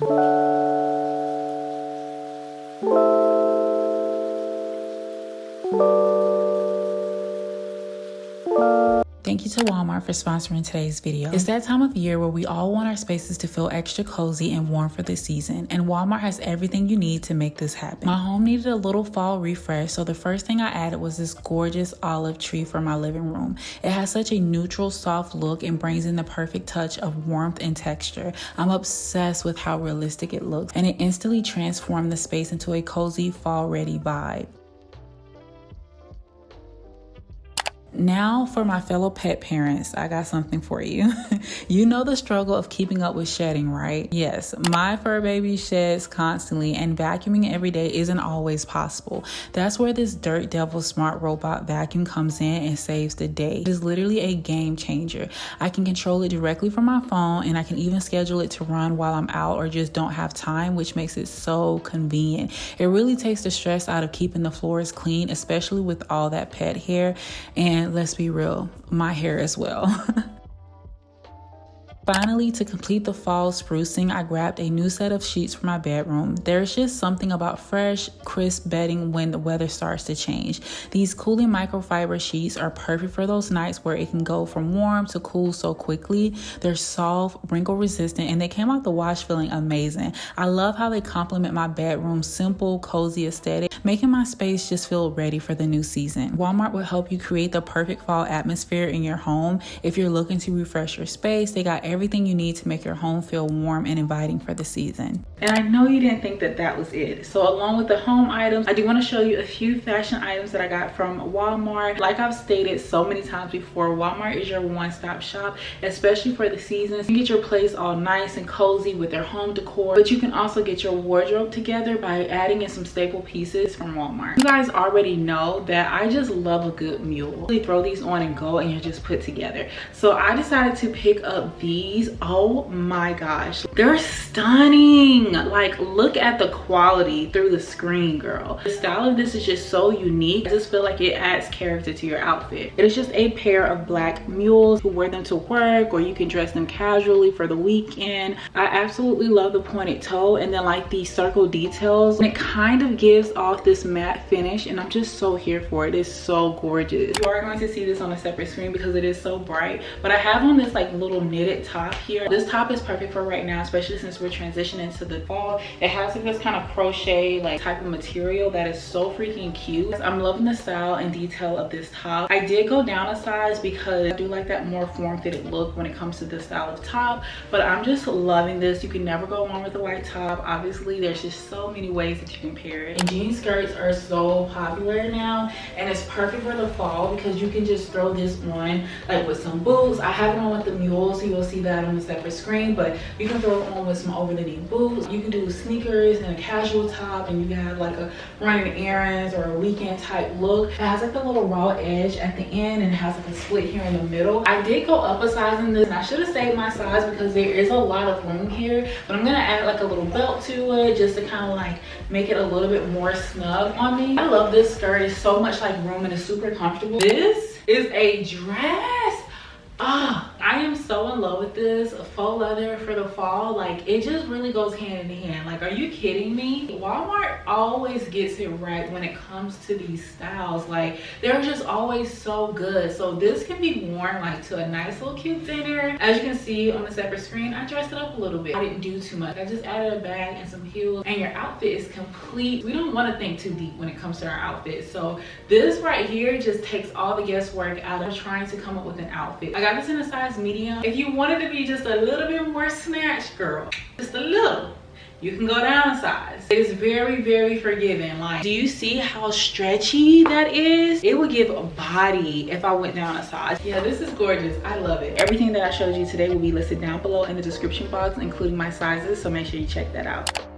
Thank you to Walmart for sponsoring today's video. It's that time of year where we all want our spaces to feel extra cozy and warm for the season, and Walmart has everything you need to make this happen. My home needed a little fall refresh, so the first thing I added was this gorgeous olive tree for my living room. It has such a neutral, soft look and brings in the perfect touch of warmth and texture. I'm obsessed with how realistic it looks, and it instantly transformed the space into a cozy, fall-ready vibe. Now for my fellow pet parents, I got something for you. You know the struggle of keeping up with shedding, right? Yes, my fur baby sheds constantly, and vacuuming every day isn't always possible. That's where this Dirt Devil smart robot vacuum comes in and saves the day. It is literally a game changer. I can control it directly from my phone, and I can even schedule it to run while I'm out or just don't have time, which makes it so convenient. It really takes the stress out of keeping the floors clean, especially with all that pet hair. And let's be real, my hair as well. Finally, to complete the fall sprucing, I grabbed a new set of sheets for my bedroom. There's just something about fresh, crisp bedding when the weather starts to change. These cooling microfiber sheets are perfect for those nights where it can go from warm to cool so quickly. They're soft, wrinkle resistant, and they came out the wash feeling amazing. I love how they complement my bedroom's simple, cozy aesthetic, making my space just feel ready for the new season. Walmart will help you create the perfect fall atmosphere in your home. If you're looking to refresh your space, they got everything you need to make your home feel warm and inviting for the season. And I know you didn't think that was it. So along with the home items, I do want to show you a few fashion items that I got from Walmart. Like I've stated so many times before, Walmart is your one-stop shop, especially for the seasons. You get your place all nice and cozy with their home decor, but you can also get your wardrobe together by adding in some staple pieces from Walmart. You guys already know that I just love a good mule. You throw these on and go and you're just put together. So I decided to pick up these. Oh my gosh, they're stunning. Like, look at the quality through the screen, girl. The style of this is just so unique. I just feel like it adds character to your outfit. It is just a pair of black mules. You wear them to work, or you can dress them casually for the weekend. I absolutely love the pointed toe and then like these circle details, and it kind of gives off this matte finish, and I'm just so here for it. It's so gorgeous. You are going to see this on a separate screen because it is so bright, but I have on this like little knitted top here. This top is perfect for right now, especially since we're transitioning to the fall. It has like this kind of crochet like type of material that is so freaking cute. I'm loving the style and detail of this top. I did go down a size because I do like that more form-fitted look when it comes to this style of top, but I'm just loving this. You can never go wrong with a white top. Obviously there's just so many ways that you can pair it, and jean skirts are so popular now, and it's perfect for the fall because you can just throw this on like with some boots. I have it on with the mules, so you'll see that on a separate screen, but you can throw it on with some over the knee boots. You can do sneakers and a casual top, and you can have like a running errands or a weekend type look. It has like a little raw edge at the end and it has like a split here in the middle. I did go up a size in this, and I should have saved my size because there is a lot of room here, but I'm gonna add like a little belt to it just to kind of like make it a little bit more snug on me. I love this skirt. It's so much like room and it's super comfortable. This is a dress. I am so in love with this faux leather for the fall. Like, it just really goes hand in hand. Like, are you kidding me? Walmart always gets it right when it comes to these styles. Like, they're just always so good. So this can be worn like to a nice little cute dinner. As you can see on the separate screen, I dressed it up a little bit. I didn't do too much. I just added a bag and some heels, and your outfit is complete. We don't want to think too deep when it comes to our outfit. So this right here just takes all the guesswork out of trying to come up with an outfit. I got this in a size medium. If you wanted to be just a little bit more snatched, girl, just a little, you can go down a size. It is very, very forgiving. Like, do you see how stretchy that is? It would give a body if I went down a size. Yeah, this is gorgeous. I love it. Everything that I showed you today will be listed down below in the description box, including my sizes, so make sure you check that out.